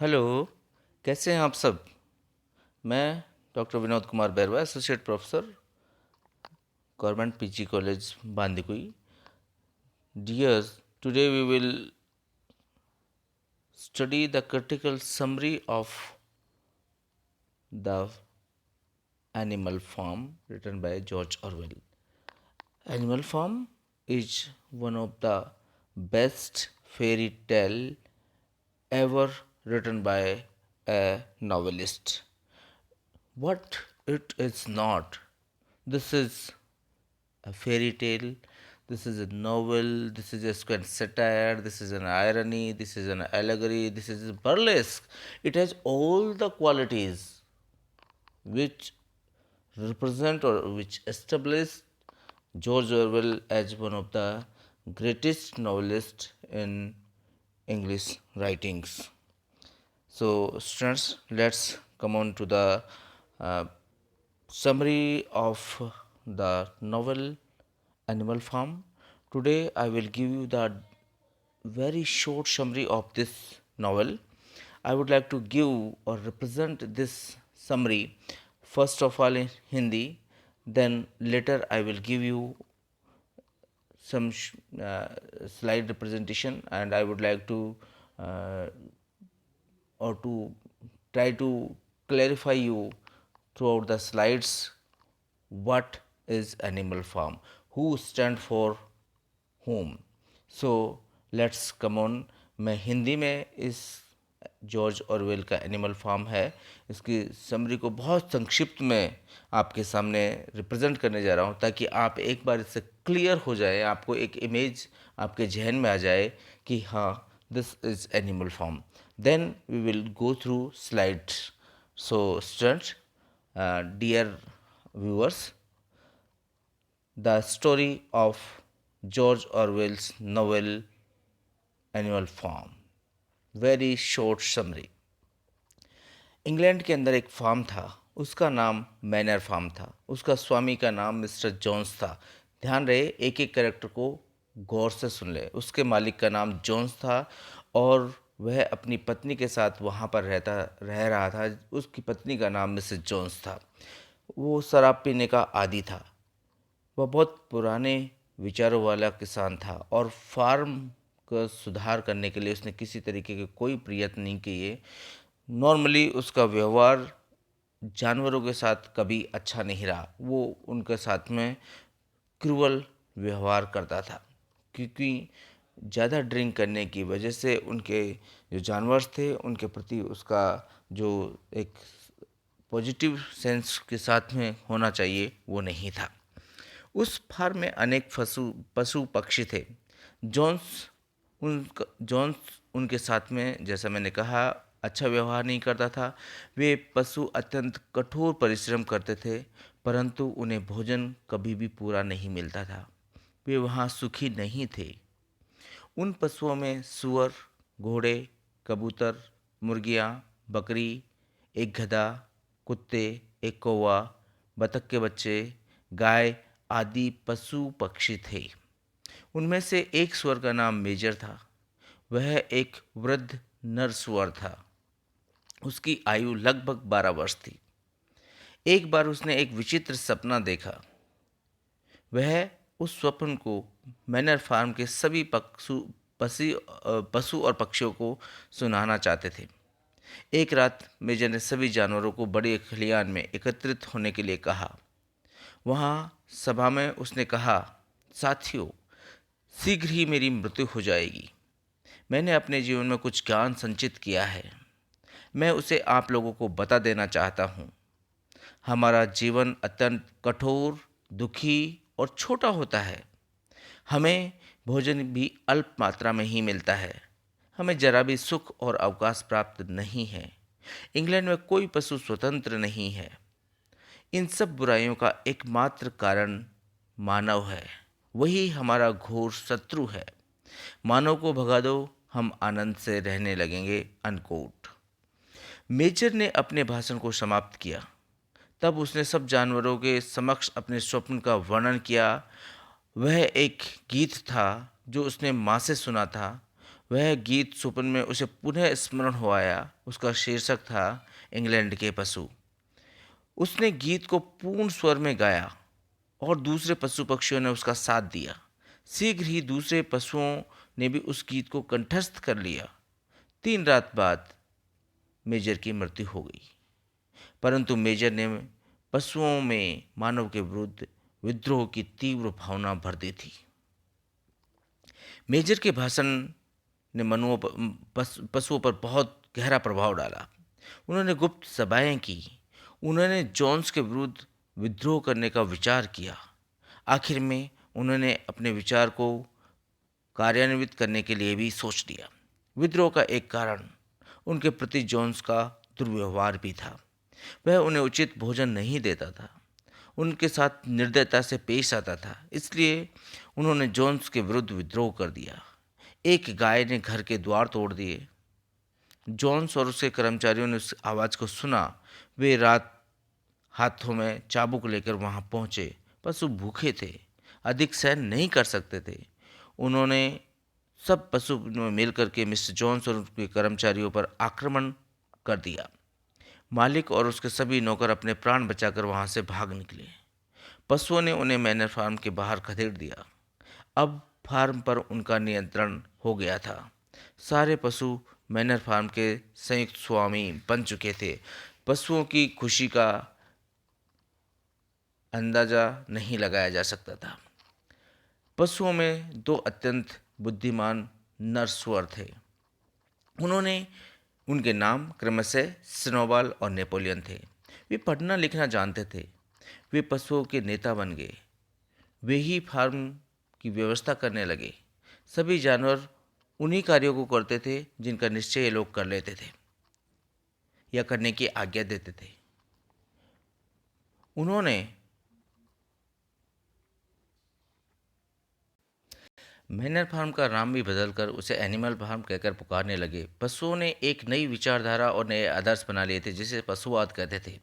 Hello. कैसे हैं आप सब? मैं doctor Vinod Kumar Bairwa, associate professor, government PG college Bandikui. Dears, today we will study the critical summary of the Animal Farm written by George Orwell. Animal Farm is one of the best fairy tale ever written by a novelist. What it is not. This is a fairy tale, this is a novel, this is a square satire, this is an irony, this is an allegory, this is a burlesque. It has all the qualities which represent or which establish George Orwell as one of the greatest novelists in English writings. So, students, let's come on to the uh, summary of the novel Animal Farm. Today, I will give you the very short summary of this novel. I would like to give or represent this summary first of all in Hindi, then later I will give you some slide representation, and I would like to uh, or to try to clarify you throughout the slides what is Animal Farm, who stand for whom. So let's come on. मैं हिंदी में इस George Orwell का animal farm है, इसकी summary को बहुत संक्षिप्त में आपके सामने रिप्रेजेंट करने जा रहा हूँ, ताकि आप एक बार इससे क्लियर हो जाए, आपको एक इमेज आपके जहन में आ जाए कि हाँ, this is Animal Farm. Then we will go through slides. So students, dear viewers, the story of George Orwell's novel Animal Farm. Very short summary. England के अंदर एक फार्म था, उसका नाम मैनर फार्म था. उसका स्वामी का नाम मिस्टर जोन्स था. ध्यान रहे, एक एक कैरेक्टर को गौर से सुन ले. उसके मालिक का नाम जोन्स था और वह अपनी पत्नी के साथ वहाँ पर रह रहा था. उसकी पत्नी का नाम मिसेस जोन्स था. वो शराब पीने का आदी था. वह बहुत पुराने विचारों वाला किसान था और फार्म का सुधार करने के लिए उसने किसी तरीके के कोई प्रयत्न नहीं किए. नॉर्मली उसका व्यवहार जानवरों के साथ कभी अच्छा नहीं रहा. वो उनके साथ में क्रूअल व्यवहार करता था, क्योंकि ज़्यादा ड्रिंक करने की वजह से उनके जो जानवर थे उनके प्रति उसका जो एक पॉजिटिव सेंस के साथ में होना चाहिए वो नहीं था. उस फार्म में अनेक पशु पक्षी थे. जॉन्स उनके साथ में, जैसा मैंने कहा, अच्छा व्यवहार नहीं करता था. वे पशु अत्यंत कठोर परिश्रम करते थे, परंतु उन्हें भोजन कभी भी पूरा नहीं मिलता था. वे वहाँ सुखी नहीं थे. उन पशुओं में सूअर, घोड़े, कबूतर, मुर्गियाँ, बकरी, एक गधा, कुत्ते, एक कौवा, बतख के बच्चे, गाय आदि पशु पक्षी थे. उनमें से एक सुअर का नाम मेजर था. वह एक वृद्ध नर सुअर था. उसकी आयु लगभग 12 वर्ष थी. एक बार उसने एक विचित्र सपना देखा. वह उस स्वप्न को मैनर फार्म के सभी पशु और पक्षियों को सुनाना चाहते थे. एक रात मेजर ने सभी जानवरों को बड़े खलियान में एकत्रित होने के लिए कहा. वहाँ सभा में उसने कहा, साथियों, शीघ्र ही मेरी मृत्यु हो जाएगी. मैंने अपने जीवन में कुछ ज्ञान संचित किया है. मैं उसे आप लोगों को बता देना चाहता हूँ. हमारा जीवन अत्यंत कठोर, दुखी और छोटा होता है. हमें भोजन भी अल्प मात्रा में ही मिलता है. हमें जरा भी सुख और अवकाश प्राप्त नहीं है. इंग्लैंड में कोई पशु स्वतंत्र नहीं है. इन सब बुराइयों का एकमात्र कारण मानव है. वही हमारा घोर शत्रु है. मानव को भगा दो, हम आनंद से रहने लगेंगे. अनकोट. मेजर ने अपने भाषण को समाप्त किया. तब उसने सब जानवरों के समक्ष अपने स्वप्न का वर्णन किया. वह एक गीत था जो उसने माँ से सुना था. वह गीत स्वप्न में उसे पुनः स्मरण हो आया। उसका शीर्षक था इंग्लैंड के पशु। उसने गीत को पूर्ण स्वर में गाया और दूसरे पशु पक्षियों ने उसका साथ दिया। शीघ्र ही दूसरे पशुओं ने भी उस गीत को कंठस्थ कर लिया। 3 रात बाद मेजर की मृत्यु हो गई, परंतु मेजर ने पशुओं में मानव के विरुद्ध विद्रोह की तीव्र भावना भर दी थी। मेजर के भाषण ने पशुओं पर बहुत गहरा प्रभाव डाला। उन्होंने गुप्त सभाएं की। उन्होंने जॉन्स के विरुद्ध विद्रोह करने का विचार किया। आखिर में उन्होंने अपने विचार को कार्यान्वित करने के लिए भी सोच लिया। विद्रोह का एक कारण उनके प्रति जॉन्स का दुर्व्यवहार भी था। वह उन्हें उचित भोजन नहीं देता था, उनके साथ निर्दयता से पेश आता था। इसलिए उन्होंने जॉन्स के विरुद्ध विद्रोह कर दिया। एक गाय ने घर के द्वार तोड़ दिए। जॉन्स और उसके कर्मचारियों ने उस आवाज़ को सुना। वे रात हाथों में चाबुक लेकर वहां पहुंचे। पशु भूखे थे, अधिक सहन नहीं कर सकते थे। उन्होंने सब पशु मिलकर के मिस्टर जॉन्स और उनके कर्मचारियों पर आक्रमण कर दिया। मालिक और उसके सभी नौकर अपने प्राण बचाकर वहां से भाग निकले। पशुओं ने उन्हें मैनर फार्म के बाहर खदेड़ दिया। अब फार्म पर उनका नियंत्रण हो गया था। सारे पशु मैनर फार्म के संयुक्त स्वामी बन चुके थे। पशुओं की खुशी का अंदाजा नहीं लगाया जा सकता था। पशुओं में 2 अत्यंत बुद्धिमान नर सुअर थे। उन्होंने उनके नाम क्रमशः स्नोबॉल और नेपोलियन थे। वे पढ़ना लिखना जानते थे। वे पशुओं के नेता बन गए। वे ही फार्म की व्यवस्था करने लगे। सभी जानवर उन्हीं कार्यों को करते थे जिनका निश्चय ये लोग कर लेते थे या करने की आज्ञा देते थे। उन्होंने मैनर फार्म का नाम भी बदलकर उसे एनिमल फार्म कहकर पुकारने लगे। पशुओं ने एक नई विचारधारा और नए आदर्श बना लिए थे जिसे पशुवाद कहते थे।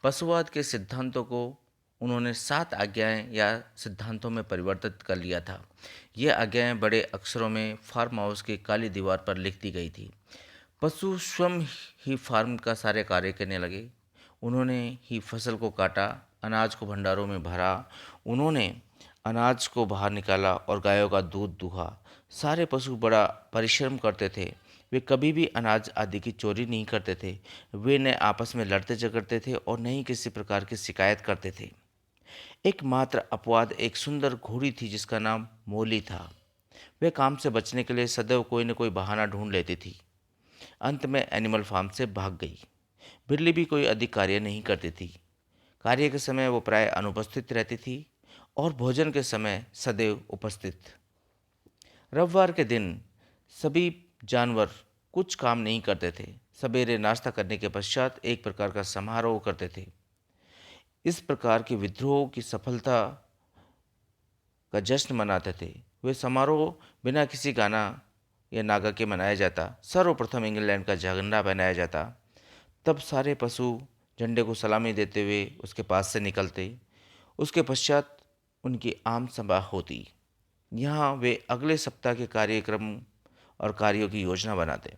पशुवाद के सिद्धांतों को उन्होंने 7 आज्ञाएं या सिद्धांतों में परिवर्तित कर लिया था। ये आज्ञाएं बड़े अक्षरों में फार्म हाउस की काली दीवार पर लिख दी गई थी। पशु स्वयं ही फार्म का सारे कार्य करने लगे। उन्होंने ही फसल को काटा, अनाज को भंडारों में भरा, उन्होंने अनाज को बाहर निकाला और गायों का दूध दुहा। सारे पशु बड़ा परिश्रम करते थे। वे कभी भी अनाज आदि की चोरी नहीं करते थे। वे न आपस में लड़ते झगड़ते थे और न ही किसी प्रकार की शिकायत करते थे। एकमात्र अपवाद एक सुंदर घोड़ी थी जिसका नाम मोली था। वह काम से बचने के लिए सदैव कोई न कोई बहाना ढूंढ लेती थी। अंत में एनिमल फार्म से भाग गई। बिल्ली भी कोई अधिक कार्य नहीं करती थी। कार्य के समय वो प्राय अनुपस्थित रहती थी और भोजन के समय सदैव उपस्थित। रविवार के दिन सभी जानवर कुछ काम नहीं करते थे। सवेरे नाश्ता करने के पश्चात एक प्रकार का समारोह करते थे। इस प्रकार के विद्रोह की सफलता का जश्न मनाते थे। वे समारोह बिना किसी गाना या नागा के मनाया जाता। सर्वप्रथम इंग्लैंड का झंडा पहनाया जाता। तब सारे पशु झंडे को सलामी देते हुए उसके पास से निकलते। उसके पश्चात उनकी आम सभा होती। यहाँ वे अगले सप्ताह के कार्यक्रम और कार्यों की योजना बनाते।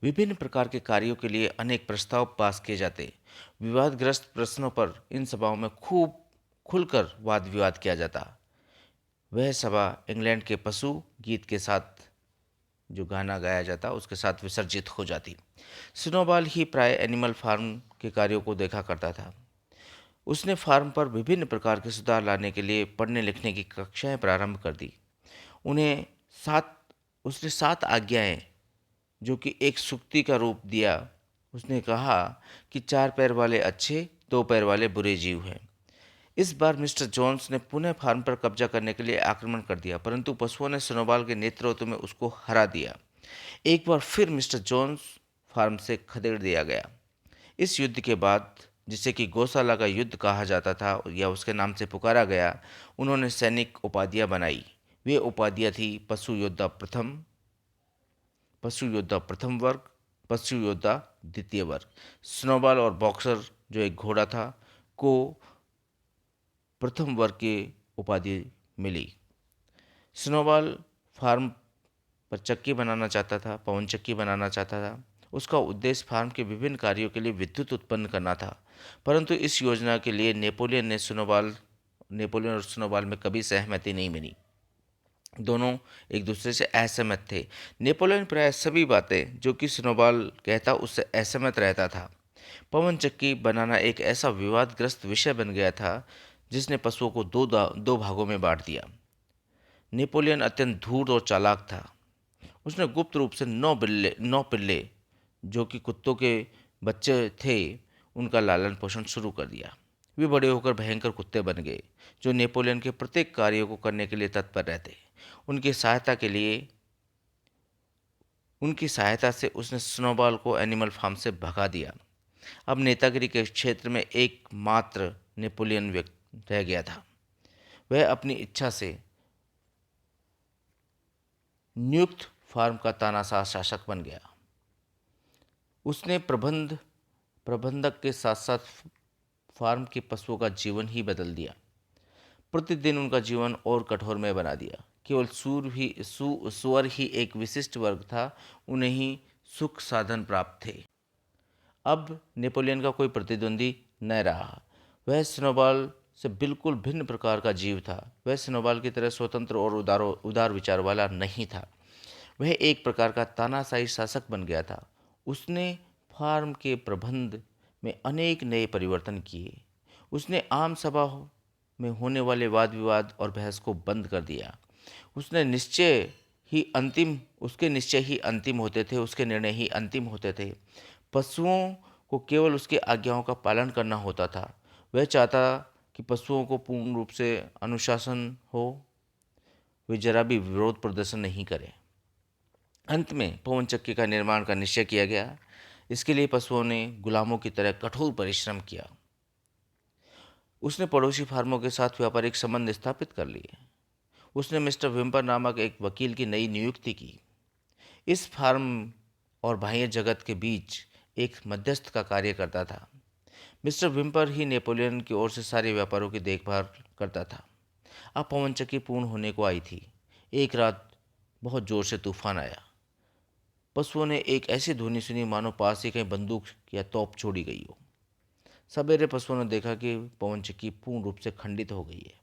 विभिन्न प्रकार के कार्यों के लिए अनेक प्रस्ताव पास किए जाते। विवादग्रस्त प्रश्नों पर इन सभाओं में खूब खुलकर वाद विवाद किया जाता। वह सभा इंग्लैंड के पशु गीत के साथ जो गाना गाया जाता उसके साथ विसर्जित हो जाती। स्नोबॉल ही प्राय एनिमल फार्म के कार्यों को देखा करता था। उसने फार्म पर विभिन्न प्रकार के सुधार लाने के लिए पढ़ने लिखने की कक्षाएं प्रारंभ कर दी। उन्हें सात उसने 7 आज्ञाएं जो कि एक सूक्ति का रूप दिया। उसने कहा कि 4 पैर वाले अच्छे, 2 पैर वाले बुरे जीव हैं। इस बार मिस्टर जोन्स ने पुनः फार्म पर कब्जा करने के लिए आक्रमण कर दिया, परंतु पशुओं ने स्नोबॉल के नेतृत्व में उसको हरा दिया। एक बार फिर मिस्टर जोन्स फार्म से खदेड़ दिया गया। इस युद्ध के बाद, जिसे कि गौशाला का युद्ध कहा जाता था या उसके नाम से पुकारा गया, उन्होंने सैनिक उपाधियां बनाई। वे उपाधियां थी पशु योद्धा प्रथम वर्ग, पशु योद्धा द्वितीय वर्ग। स्नोबॉल और बॉक्सर जो एक घोड़ा था को प्रथम वर्ग की उपाधि मिली। स्नोबॉल फार्म पर चक्की बनाना चाहता था, पवन चक्की बनाना चाहता था। उसका उद्देश्य फार्म के विभिन्न कार्यों के लिए विद्युत उत्पन्न करना था। परंतु इस योजना के लिए नेपोलियन और स्नोबॉल में कभी सहमति नहीं बनी। दोनों एक दूसरे से असहमत थे। नेपोलियन प्राय सभी बातें जो कि स्नोबॉल कहता उससे असहमत रहता था। पवन चक्की बनाना एक ऐसा विवादग्रस्त विषय बन गया था जिसने पशुओं को दो भागों में बांट दिया। नेपोलियन अत्यंत धूर्त और चालाक था। उसने गुप्त रूप से 9 पिल्ले जो कि कुत्तों के बच्चे थे, उनका लालन पोषण शुरू कर दिया। वे बड़े होकर भयंकर कुत्ते बन गए जो नेपोलियन के प्रत्येक कार्य को करने के लिए तत्पर रहते। उनकी सहायता के लिए उनकी सहायता से उसने स्नोबॉल को एनिमल फार्म से भगा दिया। अब नेतागिरी के क्षेत्र में एकमात्र नेपोलियन व्यक्ति रह गया था। वह अपनी इच्छा से नियुक्त फार्म का तानाशाह शासक बन गया। उसने प्रबंधक के साथ साथ फार्म के पशुओं का जीवन ही बदल दिया। प्रतिदिन उनका जीवन और कठोरमय बना दिया। केवल सुअर ही एक विशिष्ट वर्ग था, उन्हें ही सुख साधन प्राप्त थे। अब नेपोलियन का कोई प्रतिद्वंदी न रहा। वह स्नोबॉल से बिल्कुल भिन्न प्रकार का जीव था। वह स्नोबॉल की तरह स्वतंत्र और उदार विचार वाला नहीं था। वह एक प्रकार का तानाशाही शासक बन गया था। उसने फार्म के प्रबंध में अनेक नए परिवर्तन किए। उसने आम सभा में होने वाले वाद विवाद और बहस को बंद कर दिया। उसके निश्चय ही अंतिम होते थे, उसके निर्णय ही अंतिम होते थे। पशुओं को केवल उसकी आज्ञाओं का पालन करना होता था। वह चाहता कि पशुओं को पूर्ण रूप से अनुशासन हो, वे जरा भी विरोध प्रदर्शन नहीं करें। अंत में पवन चक्की का निर्माण का निश्चय किया गया। इसके लिए पशुओं ने गुलामों की तरह कठोर परिश्रम किया। उसने पड़ोसी फार्मों के साथ व्यापारिक संबंध स्थापित कर लिए। उसने मिस्टर विम्पर नामक एक वकील की नई नियुक्ति की। इस फार्म और बाह्य जगत के बीच एक मध्यस्थ का कार्य करता था। मिस्टर विम्पर ही नेपोलियन की ओर से सारे व्यापारों की देखभाल करता था। अब पवन चक्की पूर्ण होने को आई थी। एक रात बहुत जोर से तूफान आया। पशुओं ने एक ऐसी ध्वनि सुनी मानो पास ही कहीं बंदूक या तोप छोड़ी गई हो। सवेरे पशुओं ने देखा कि पवन चक्की पूर्ण रूप से खंडित हो गई है।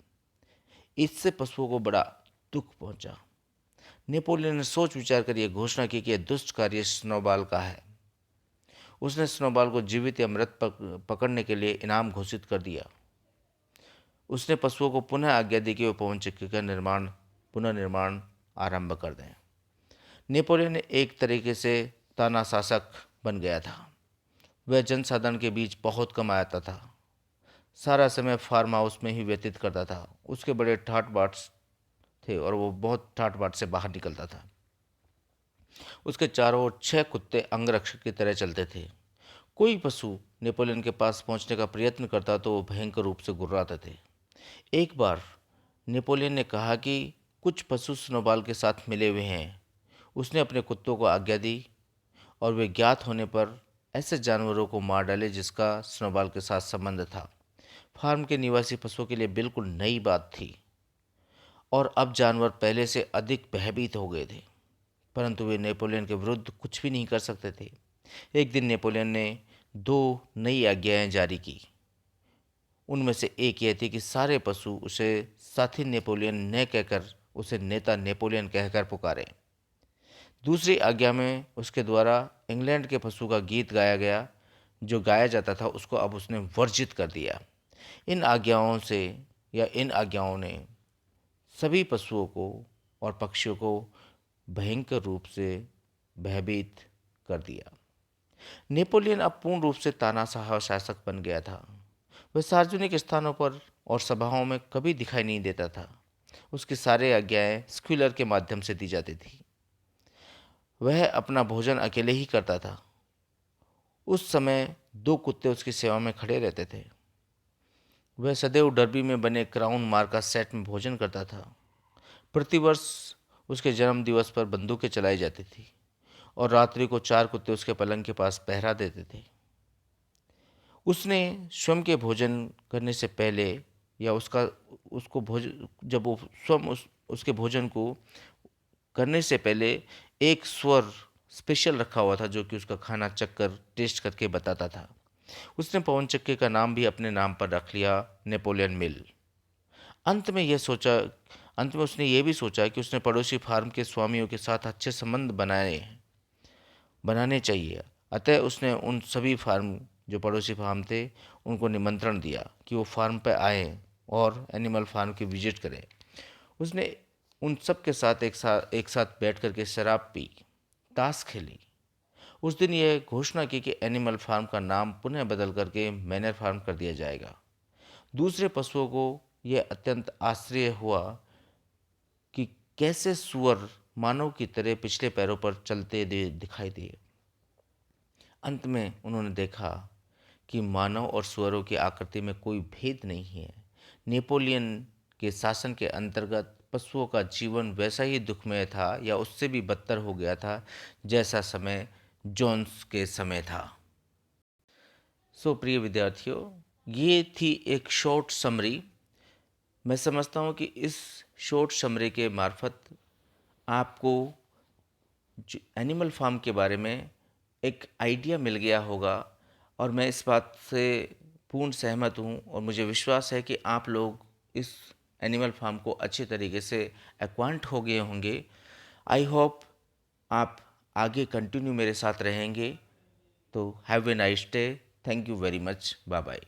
इससे पशुओं को बड़ा दुख पहुंचा। नेपोलियन ने सोच विचार कर यह घोषणा की कि यह दुष्ट कार्य स्नोबॉल का है। उसने स्नोबॉल को जीवित या मृत पकड़ने के लिए इनाम घोषित कर दिया। उसने पशुओं को पुनः आज्ञा दी कि वे पवन चक्की का पुनर्निर्माण आरंभ कर दें। नेपोलियन एक तरीके से तानाशासक बन गया था। वह जनसाधारण के बीच बहुत कम आता था। सारा समय फार्म हाउस में ही व्यतीत करता था। उसके बड़े ठाट बाट थे और वो बहुत ठाट बाट से बाहर निकलता था। उसके चारों ओर 6 कुत्ते अंगरक्षक की तरह चलते थे। कोई पशु नेपोलियन के पास पहुंचने का प्रयत्न करता तो वो भयंकर रूप से गुर्राते थे। एक बार नेपोलियन ने कहा कि कुछ पशु स्नोबॉल के साथ मिले हुए हैं। उसने अपने कुत्तों को आज्ञा दी और वे ज्ञात होने पर ऐसे जानवरों को मार डाले जिसका स्नोबॉल के साथ संबंध था। फार्म के निवासी पशुओं के लिए बिल्कुल नई बात थी और अब जानवर पहले से अधिक भयभीत हो गए थे, परंतु वे नेपोलियन के विरुद्ध कुछ भी नहीं कर सकते थे। एक दिन नेपोलियन ने 2 नई आज्ञाएं जारी की। उनमें से एक यह थी कि सारे पशु उसे साथी नेपोलियन न कहकर उसे नेता नेपोलियन कहकर पुकारें। दूसरी आज्ञा में उसके द्वारा इंग्लैंड के पशु का गीत गाया गया, जो गाया जाता था उसको अब उसने वर्जित कर दिया। इन आज्ञाओं ने सभी पशुओं को और पक्षियों को भयंकर रूप से भयभीत कर दिया। नेपोलियन अब पूर्ण रूप से तानाशाह शासक बन गया था। वह सार्वजनिक स्थानों पर और सभाओं में कभी दिखाई नहीं देता था। उसकी सारी आज्ञाएं स्क्वीलर के माध्यम से दी जाती थी। वह अपना भोजन अकेले ही करता था। उस समय 2 कुत्ते उसकी सेवा में खड़े रहते थे। वह सदैव डर्बी में बने क्राउन मार्का सेट में भोजन करता था। प्रतिवर्ष उसके जन्म दिवस पर बंदूकें चलाई जाती थी और रात्रि को 4 कुत्ते उसके पलंग के पास पहरा देते थे। उसने स्वयं के भोजन करने से पहले या उसको भोजन जब वो स्वयं उसके भोजन को करने से पहले एक स्वर स्पेशल रखा हुआ था जो कि उसका खाना चखकर टेस्ट करके बताता था। उसने पवन चक्की का नाम भी अपने नाम पर रख लिया, नेपोलियन मिल। अंत में यह सोचा अंत में उसने ये भी सोचा कि उसने पड़ोसी फार्म के स्वामियों के साथ अच्छे संबंध बनाने चाहिए। अतः उसने उन सभी फार्म जो पड़ोसी फार्म थे उनको निमंत्रण दिया कि वो फार्म पर आएँ और एनिमल फार्म की विजिट करें। उसने उन सब के साथ एक साथ बैठ कर के शराब पी, ताश खेली। उस दिन यह घोषणा की कि एनिमल फार्म का नाम पुनः बदल करके मैनर फार्म कर दिया जाएगा। दूसरे पशुओं को यह अत्यंत आश्चर्य हुआ कि कैसे सुअर मानव की तरह पिछले पैरों पर चलते दिखाई दिए। अंत में उन्होंने देखा कि मानव और सुअरों की आकृति में कोई भेद नहीं है। नेपोलियन के शासन के अंतर्गत पशुओं का जीवन वैसा ही दुखमय था या उससे भी बदतर हो गया था जैसा समय जोन्स के समय था। प्रिय विद्यार्थियों, ये थी एक शॉर्ट समरी। मैं समझता हूँ कि इस शॉर्ट समरी के मार्फत आपको एनिमल फार्म के बारे में एक आइडिया मिल गया होगा और मैं इस बात से पूर्ण सहमत हूँ और मुझे विश्वास है कि आप लोग इस एनिमल फार्म को अच्छे तरीके से एक्वांट हो गए होंगे। आई होप आप आगे कंटिन्यू मेरे साथ रहेंगे। तो have a nice day. Thank you very much. Bye bye.